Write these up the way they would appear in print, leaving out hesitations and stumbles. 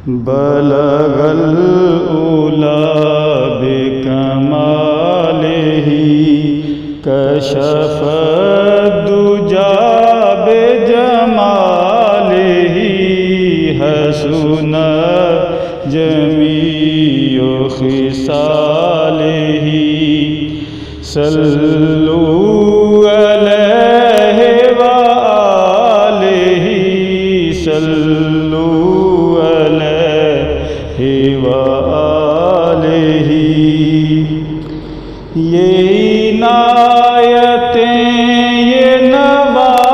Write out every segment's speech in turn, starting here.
بلغ العلا بکمالہ کشف الدجی بجمالہ حسن جمیع خصالہ صلوا علیہ وآلہ صلوا علیہ وآلہ۔ یہ عنایتیں یہ نوازشیں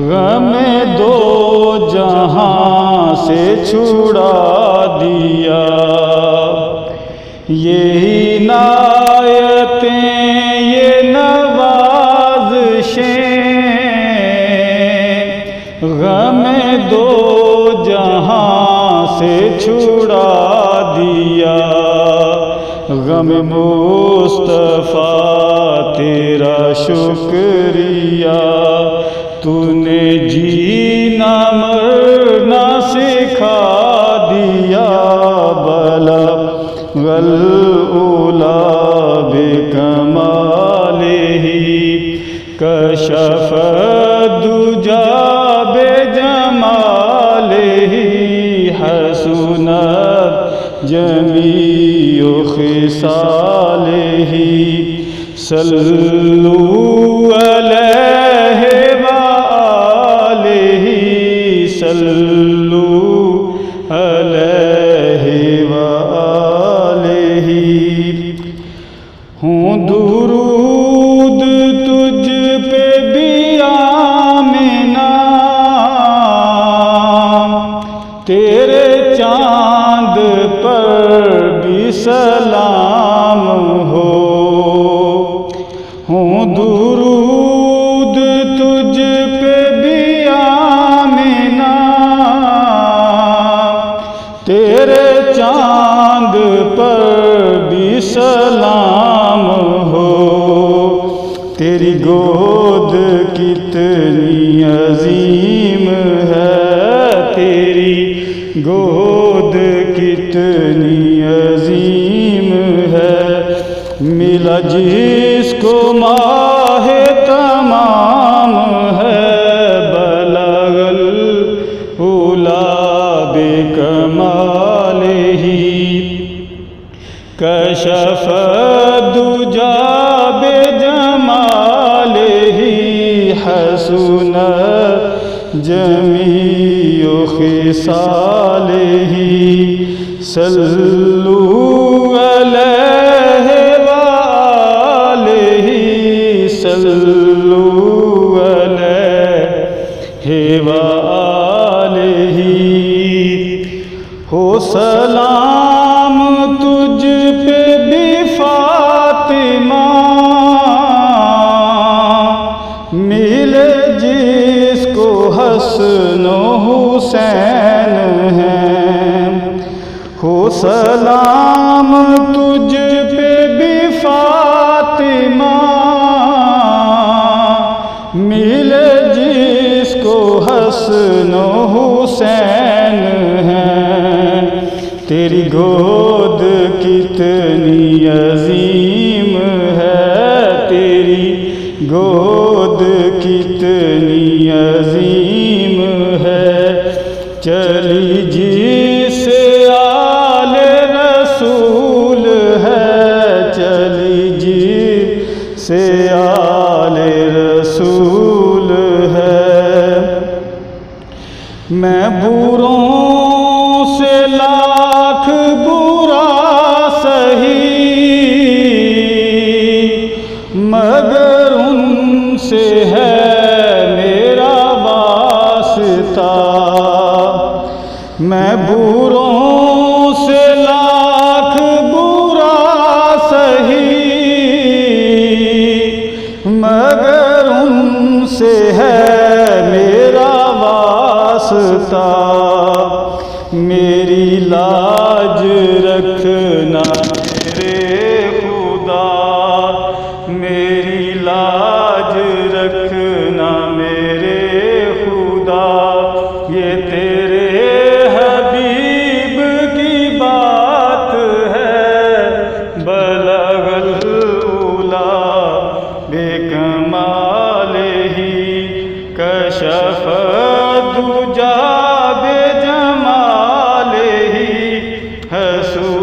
غم دو جہاں سے چھڑا دیا، یہ عنایتیں یہ نوازشیں غم دو جہاں سے چھڑا دیا۔ غم مصطفیٰ تیرا شکریہ، تو نے جینا مرنا سکھا دیا۔ بلغ العلا بکمالہ کشف الدجی بجمالہ حسن جمیع خصالہ صلوا علیہ وآلہ صلوا علیہ وآلہ۔ ہوں درود تجھ پہ بھی آمنہ، تیرے چاند پر بھی سلام ہو۔ ہوں درود تجھ پہ بھی آمنہ، تیرے چاند پر بھی سلام ہو۔ تیری گود کتنی عظیم ہے، تیری گود کتنی عظیم ہے، ملا جس کو ماہ تمام ہے۔ بلغ العلا بکمالہ کشف الدجی بجمالہ حسن جمیع خصالہ صلوا علیہ وآلہ صلوا علیہ وآلہ۔ ہو سلام تجھ پہ بھی فاطمہ، ملے جس کو حسن و حسین ہیں۔ ہو سلام تجھ پہ بھی فاطمہ، ملے جس کو حسن و حسین ہیں۔ تیری گود کتنی عظیم ہے، تیری گود کتنی عظیم ہے، چلی جس آل رسول ہے، چلی جس آل رسول ہے۔ میں بروں سے لاکھ برا سہی، مگر ان سے ہے میرا واسطہ۔ میں بروں سے لاکھ برا سہی، مگر ان سے ہے میرا واسطہ۔ حسود